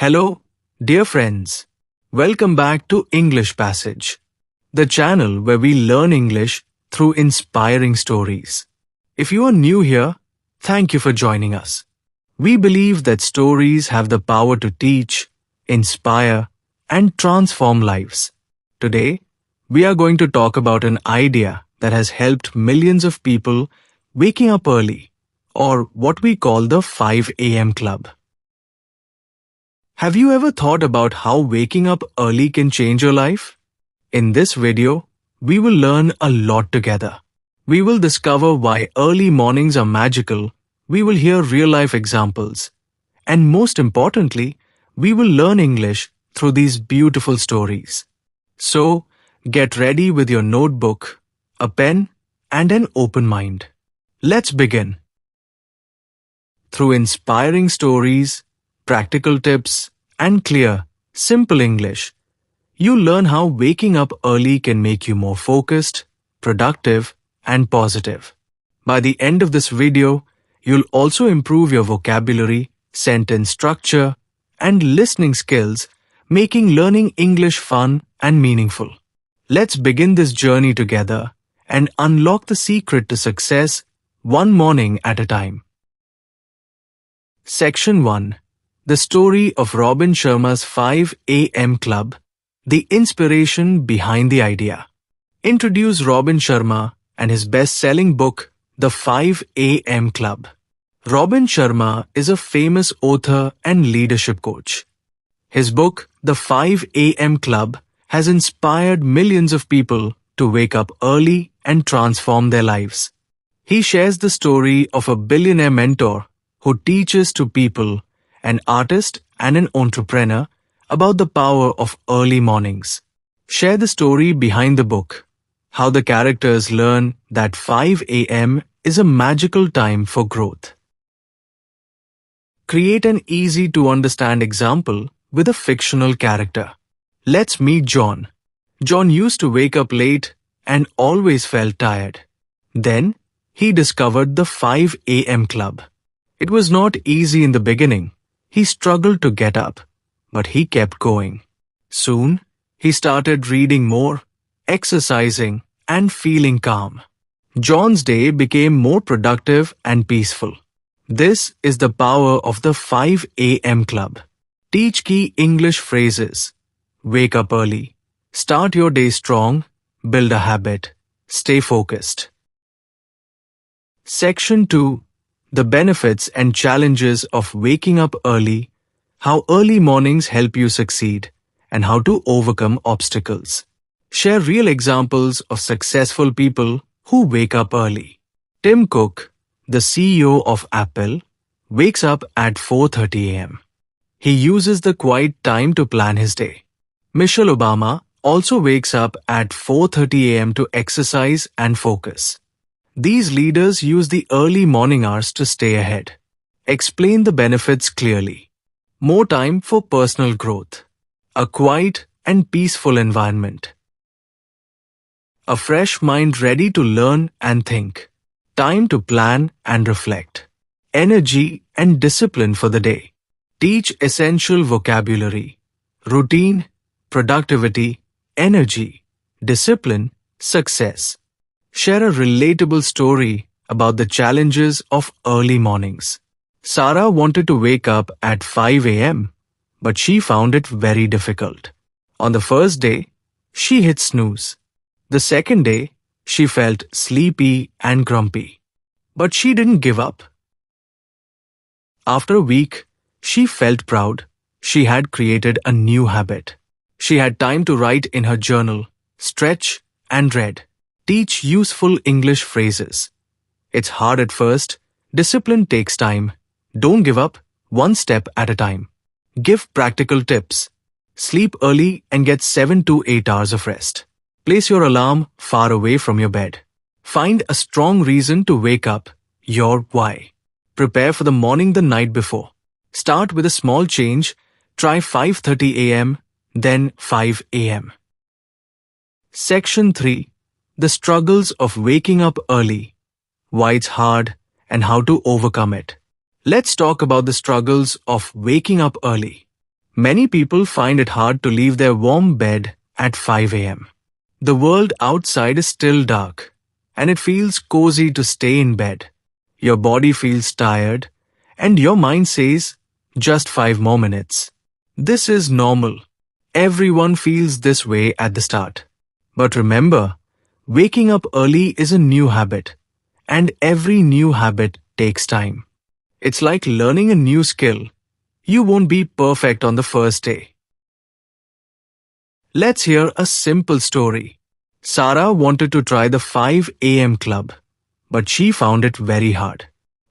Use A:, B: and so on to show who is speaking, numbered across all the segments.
A: Hello, dear friends. Welcome back to English Passage, the channel where we learn English through inspiring stories. If you are new here, thank you for joining us. We believe that stories have the power to teach, inspire, and transform lives. Today, we are going to talk about an idea that has helped millions of people waking up early, or what we call the 5 a.m. club. Have you ever thought about how waking up early can change your life? In this video, we will learn a lot together. We will discover why early mornings are magical, we will hear real-life examples, and most importantly, we will learn English through these beautiful stories. So, get ready with your notebook, a pen, and an open mind. Let's begin. Through inspiring stories, practical tips, and clear, simple English, you learn how waking up early can make you more focused, productive, and positive. By the end of this video, you'll also improve your vocabulary, sentence structure, and listening skills, making learning English fun and meaningful. Let's begin this journey together and unlock the secret to success one morning at a time. Section 1. The story of Robin Sharma's 5 a.m. club, the inspiration behind the idea. Introduce Robin Sharma and his best-selling book, The 5 a.m. Club. Robin Sharma is a famous author and leadership coach. His book, The 5 a.m. Club, has inspired millions of people to wake up early and transform their lives. He shares the story of a billionaire mentor who teaches to people, an artist and an entrepreneur, about the power of early mornings. Share the story behind the book, how the characters learn that 5 a.m. is a magical time for growth. Create an easy-to-understand example with a fictional character. Let's meet John. John used to wake up late and always felt tired. Then, he discovered the 5 a.m. club. It was not easy in the beginning. He struggled to get up, but he kept going. Soon, he started reading more, exercising, and feeling calm. John's day became more productive and peaceful. This is the power of the 5 a.m. club. Teach key English phrases. Wake up early. Start your day strong. Build a habit. Stay focused. Section 2. The benefits and challenges of waking up early, how early mornings help you succeed, and how to overcome obstacles. Share real examples of successful people who wake up early. Tim Cook, the CEO of Apple, wakes up at 4:30 a.m. He uses the quiet time to plan his day. Michelle Obama also wakes up at 4:30 a.m. to exercise and focus. These leaders use the early morning hours to stay ahead. Explain the benefits clearly. More time for personal growth. A quiet and peaceful environment. A fresh mind ready to learn and think. Time to plan and reflect. Energy and discipline for the day. Teach essential vocabulary. Routine, productivity, energy, discipline, success. Share a relatable story about the challenges of early mornings. Sarah wanted to wake up at 5 a.m., but she found it very difficult. On the first day, she hit snooze. The second day, she felt sleepy and grumpy. But she didn't give up. After a week, she felt proud. She had created a new habit. She had time to write in her journal, stretch, and read. Teach useful English phrases. It's hard at first. Discipline takes time. Don't give up, one step at a time. Give practical tips. Sleep early and get 7 to 8 hours of rest. Place your alarm far away from your bed. Find a strong reason to wake up, your why. Prepare for the morning the night before. Start with a small change. Try 5:30 a.m., then 5 a.m. Section 3. The struggles of waking up early, why it's hard, and how to overcome it. Let's talk about the struggles of waking up early. Many people find it hard to leave their warm bed at 5 a.m. The world outside is still dark, and it feels cozy to stay in bed. Your body feels tired, and your mind says, just 5 more minutes. This is normal. Everyone feels this way at the start. But remember, waking up early is a new habit, and every new habit takes time. It's like learning a new skill. You won't be perfect on the first day. Let's hear a simple story. Sarah wanted to try the 5 a.m. club, but she found it very hard.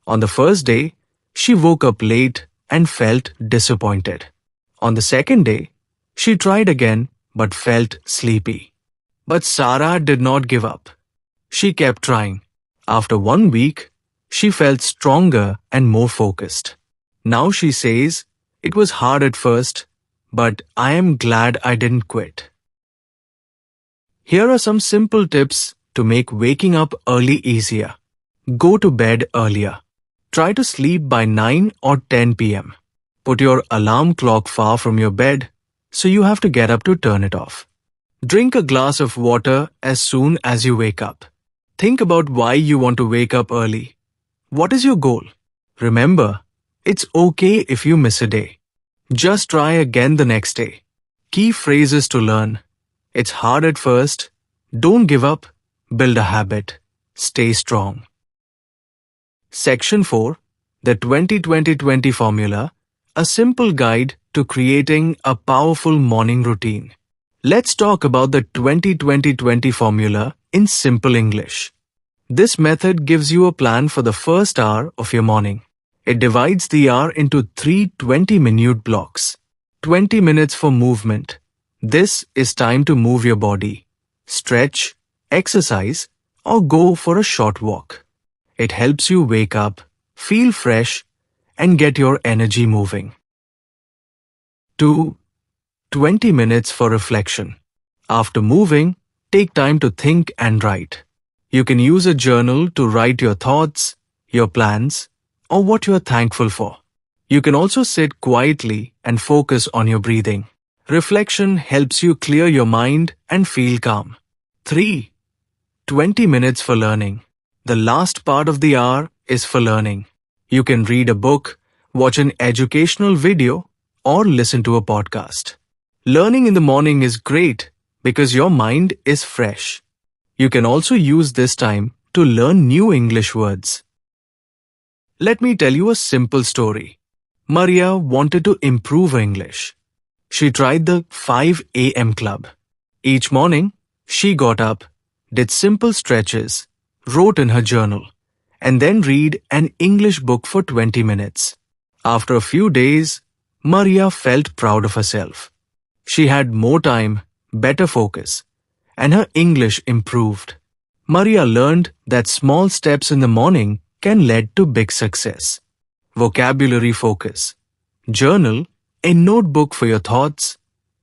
A: On the first day, she woke up late and felt disappointed. On the second day, she tried again but felt sleepy. But Sarah did not give up. She kept trying. After 1 week, she felt stronger and more focused. Now she says, it was hard at first, but I am glad I didn't quit. Here are some simple tips to make waking up early easier. Go to bed earlier. Try to sleep by 9 or 10 p.m. Put your alarm clock far from your bed, so you have to get up to turn it off. Drink a glass of water as soon as you wake up. Think about why you want to wake up early. What is your goal? Remember, it's okay if you miss a day. Just try again the next day. Key phrases to learn. It's hard at first. Don't give up. Build a habit. Stay strong. Section 4. The 20-20-20 Formula. A simple guide to creating a powerful morning routine. Let's talk about the 20-20-20 formula in simple English. This method gives you a plan for the first hour of your morning. It divides the hour into 3 20-minute blocks. 20 minutes for movement. This is time to move your body, stretch, exercise, or go for a short walk. It helps you wake up, feel fresh, and get your energy moving. 2. 20 minutes for reflection. After moving, take time to think and write. You can use a journal to write your thoughts, your plans, or what you are thankful for. You can also sit quietly and focus on your breathing. Reflection helps you clear your mind and feel calm. 3. 20 minutes for learning. The last part of the hour is for learning. You can read a book, watch an educational video, or listen to a podcast. Learning in the morning is great because your mind is fresh. You can also use this time to learn new English words. Let me tell you a simple story. Maria wanted to improve her English. She tried the 5 a.m. club. Each morning, she got up, did simple stretches, wrote in her journal, and then read an English book for 20 minutes. After a few days, Maria felt proud of herself. She had more time, better focus, and her English improved. Maria learned that small steps in the morning can lead to big success. Vocabulary focus. Journal, a notebook for your thoughts.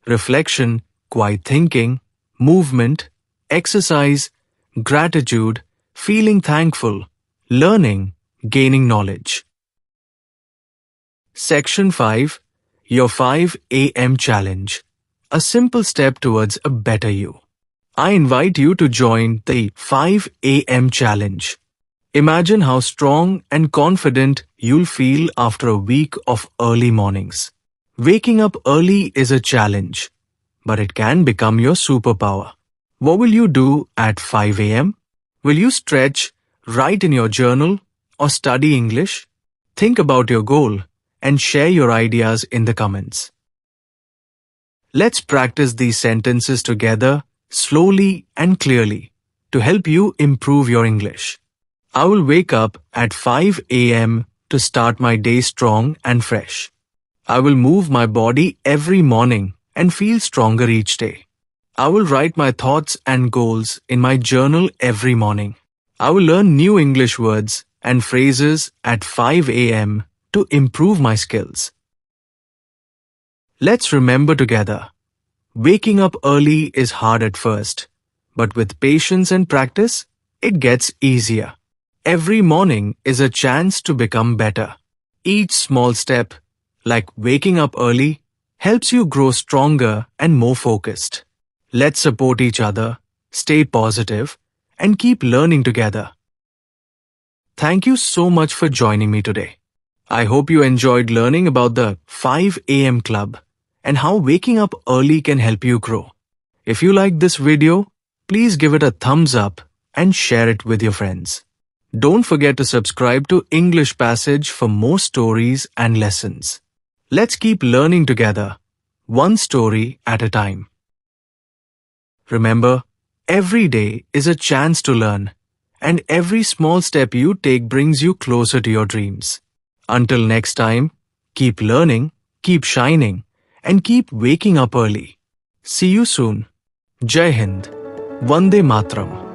A: Reflection, quiet thinking. Movement, exercise, gratitude, feeling thankful. Learning, gaining knowledge. Section 5. Your 5 a.m. challenge. A simple step towards a better you. I invite you to join the 5 a.m. challenge. Imagine how strong and confident you'll feel after a week of early mornings. Waking up early is a challenge, but it can become your superpower. What will you do at 5 a.m.? Will you stretch, write in your journal, or study English? Think about your goal and share your ideas in the comments. Let's practice these sentences together, slowly and clearly, to help you improve your English. I will wake up at 5 a.m. to start my day strong and fresh. I will move my body every morning and feel stronger each day. I will write my thoughts and goals in my journal every morning. I will learn new English words and phrases at 5 a.m. to improve my skills. Let's remember together. Waking up early is hard at first, but with patience and practice, it gets easier. Every morning is a chance to become better. Each small step, like waking up early, helps you grow stronger and more focused. Let's support each other, stay positive, and keep learning together. Thank you so much for joining me today. I hope you enjoyed learning about the 5 a.m. Club and how waking up early can help you grow. If you liked this video, please give it a thumbs up and share it with your friends. Don't forget to subscribe to English Passage for more stories and lessons. Let's keep learning together, one story at a time. Remember, every day is a chance to learn, and every small step you take brings you closer to your dreams. Until next time, keep learning, keep shining, and keep waking up early. See you soon. Jai Hind. Vande Matram.